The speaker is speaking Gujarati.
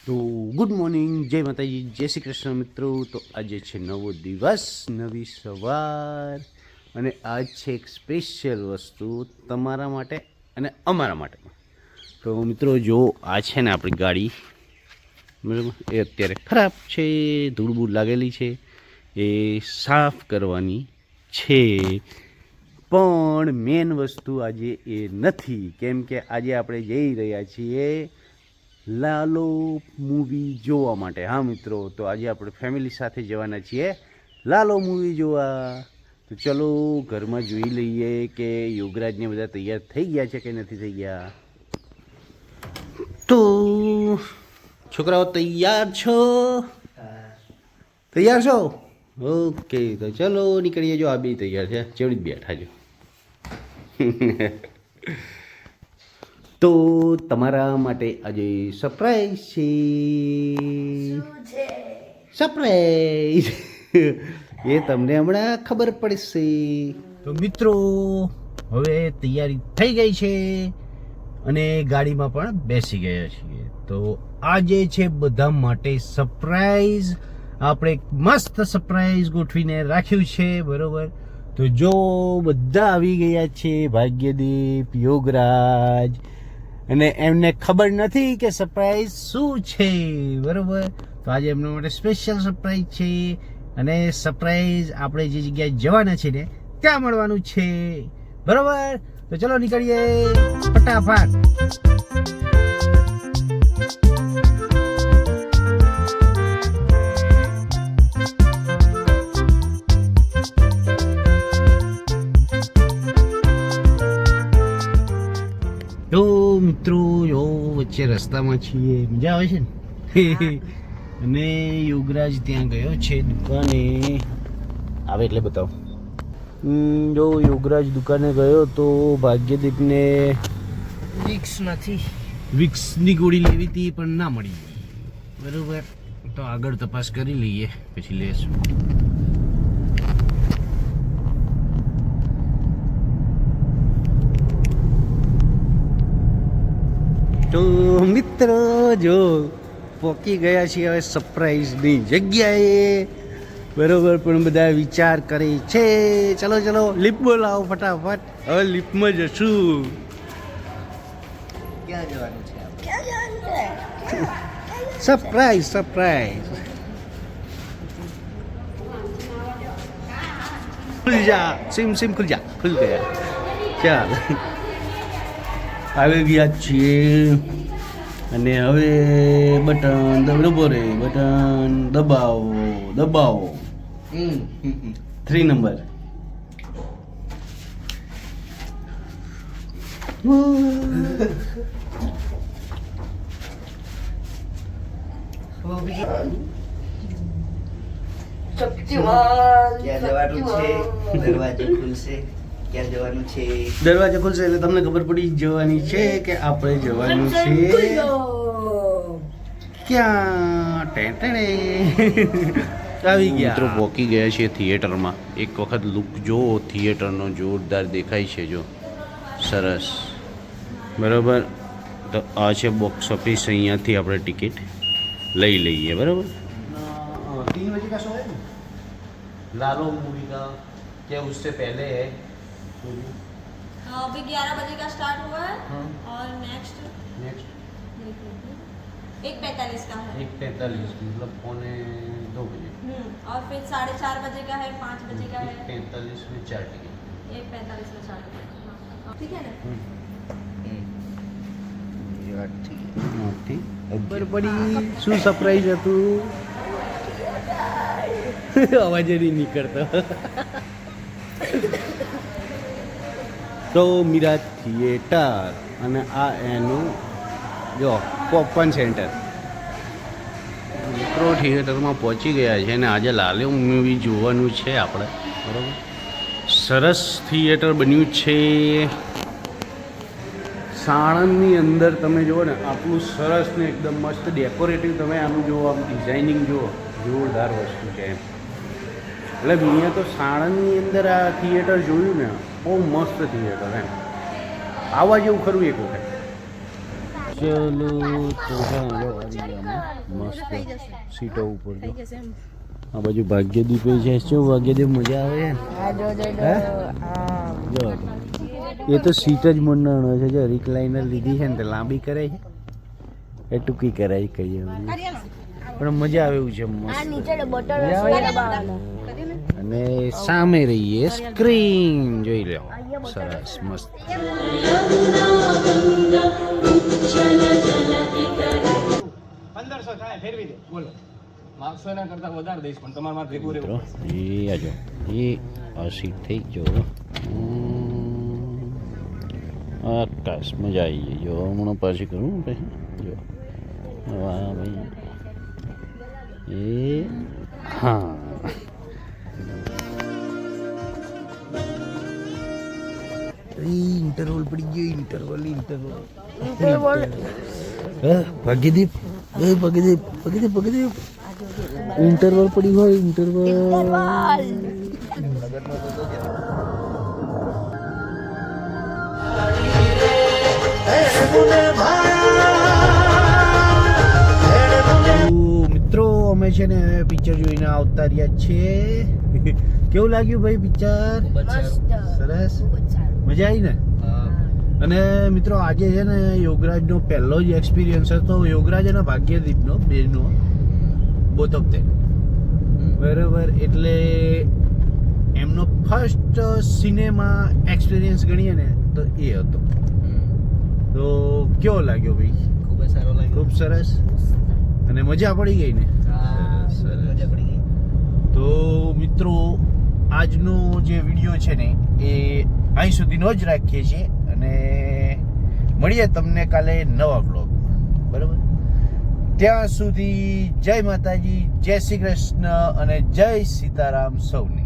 તો ગુડ મોર્નિંગ, જય માતાજી, જય શ્રી કૃષ્ણ મિત્રો. તો આજે છે નવો દિવસ, નવી સવાર, અને આજ છે એક સ્પેશિયલ વસ્તુ તમારા માટે અને અમારા માટે. તો મિત્રો જો આ છે ને આપણી ગાડી, બરાબર, એ અત્યારે ખરાબ છે, ધૂળ બૂળ લાગેલી છે, એ સાફ કરવાની છે. પણ મેન વસ્તુ આજે એ નથી, કેમ કે આજે આપણે જઈ રહ્યા છીએ લાલો મૂવી જોવા માટે. હા મિત્રો, તો આજે આપણે ફેમિલી સાથે જવાના છીએ લાલો મૂવી જોવા. તો ચલો ઘરમાં જોઈ લઈએ કે યોગરાજને બધા તૈયાર થઈ ગયા છે કે નથી થઈ ગયા. તો છોકરાઓ તૈયાર છો? તૈયાર છો? ઓકે, તો ચલો નીકળીએ. જો આ બે તૈયાર છે, ચેવડી જ બેઠા છો. તો તમારા માટે આજે સરપ્રાઈઝ છે. સરપ્રાઈઝ એ તમને હમણાં ખબર પડશે. તો મિત્રો હવે તૈયારી થઈ ગઈ છે અને ગાડીમાં પણ બેસી ગયા છીએ. તો આજે છે બધા માટે સરપ્રાઈઝ. આપણે એક મસ્ત સરપ્રાઈઝ ગોઠવીને રાખ્યું છે, બરોબર. તો જો બધા આવી ગયા છે, ભાગ્યદીપ, યોગરાજ, અને એમને ખબર નથી કે સરપ્રાઈઝ શું છે, બરોબર. તો આજે એમના માટે સ્પેશિયલ સરપ્રાઈઝ છે, અને સરપ્રાઈઝ આપણે જે જગ્યાએ જવાના છે ને ત્યાં મળવાનું છે, બરોબર. તો ચલો નીકળીએ ફટાફટ. તો મિત્રો જો વચ્ચે રસ્તામાં છીએ, મજા આવે છે ને. અને યોગરાજ ત્યાં ગયો છે દુકાને, આવે એટલે બતાવો. જો યોગરાજ દુકાને ગયો તો ભાગ્યદીપને વિક્સની ગોળી લેવી હતી પણ ના મળી, બરોબર. તો આગળ તપાસ કરી લઈએ પછી લેશું. તો મિત્રો જો પહોંચી ગયા છીએ હવે સરપ્રાઈઝની જગ્યાએ, બરોબર. પણ બધા વિચાર કરે છે, ચલો ચલો લિફ્ટ બોલાવો ફટાફટ. હવે લિફ્ટમાં જશું. ક્યાં જવાનું છે? Surprise surprise. ખુલ જા, સિમ સિમ ખુલ જા. ખુલ ગયા, ચાલ આવી ગયા છીએ. અને હવે બટન દબો રે, બટન દબાવો દબાવો. 3 નંબર. દરવાજો ખુલશે એટલે તમને ખબર પડી જવાની છે કે આપણે જવાનું છે ક્યાં. ટેટણે આવી ગયા. મિત્રો પહોંચી ગયા છીએ થિયેટરમાં. એક વખત લુક જો થિયેટરનો જોરદાર દેખાય છે, જો સરસ, બરાબર. તો આ છે બોક્સ ઓફિસ, અહીંયાથી આપણે ટિકિટ લઈ લઈએ, બરાબર. 3 बजे का शो है लालो मूवी का, क्या उससे पहले है? अभी 11 बजे का स्टार्ट हुआ है। और नेक्स्ट 1:45 का है। 1:45 मतलब 1:45 बजे। और फिर 4:30 बजे का है, 5 बजे का है। 1:45 में 4 टिकट, 1:45 में 4 टिकट, ठीक है ना? ખબર પડી શું સરપ્રાઈઝ હતું. અવાજ નહીં નીકળતો. તો મીરા થિયેટર, અને આ એનું જો પોપકોર્ન સેન્ટર. મિત્રો થિયેટરમાં પહોંચી ગયા છે અને આજે લાલો મૂવી જોવાનું છે આપણે, બરાબર. સરસ થિયેટર બન્યું છે સાણંદની અંદર. તમે જુઓ ને આટલું સરસ ને એકદમ મસ્ત ડેકોરેટિવ. તમે આનું જુઓ, આમ ડિઝાઇનિંગ જુઓ, જોરદાર વસ્તુ છે એમ. એટલે અહીંયા તો સાણંદની અંદર આ થિયેટર જોયું ને, બહુ મસ્ત થિયેટર એમ. આવવા જેવું ખરું એક વખત. ચલો તો મસ્ત સીટો ઉપર જો આ બાજુ ભાગ્યદીપ છે શું ભાગ્યદીપ મજા આવે છે હે? જો એ તો સીટ જ મંડાણો છે જો રિકલાઇનર લીધી છે ને તે લાંબી કરે છે એ ટૂંકી કરાય કહીએ પણ મજા આવે એવું છે મસ્ત મજા આવે? અને સામે રહીએ સ્ક્રીન જોઈ લો સરસ મસ્ત મિત્રો એ આજો એ આ સીટ થઈ જો આકાશ મજા આવી ગઈ જો હમણાં પાછી કરું પછી જો વાહ ભાઈ એ હા ઇન્ટરવલ પડી ગયો ઇન્ટરવલ ભાગ્યદીપ ભાગ્યદીપ ઇન્ટરવલ પડી હોય ઇન્ટરવલ મિત્રો અમે છે ને પિક્ચર જોઈને આવતા રહ્યા છીએ કેવું લાગ્યું ભાઈ પિક્ચર સરસ મજા આવી ને અને મિત્રો આજે છે ને યોગરાજનો પહેલો જ એક્સપિરિયન્સ હતો યોગરાજ અને ભાગ્યદીપનો બેનો બોથ ઓફ ધેમ બરાબર એટલે એમનો ફર્સ્ટ સિનેમા એક્સપિરિયન્સ ગણીએ ને તો એ હતો તો કેવો લાગ્યો ભાઈ ખૂબ જ સારો લાગ્યો ખૂબ સરસ અને મજા પડી ગઈ ને સરસ મજા પડી ગઈ તો મિત્રો આજનો જે વિડીયો છે ને એ અહીં સુધીનો જ રાખીએ છીએ અને મળીએ તમને કાલે નવા બ્લોગમાં બરાબર ત્યાં સુધી જય માતાજી જય શ્રી કૃષ્ણ અને જય સીતારામ સૌને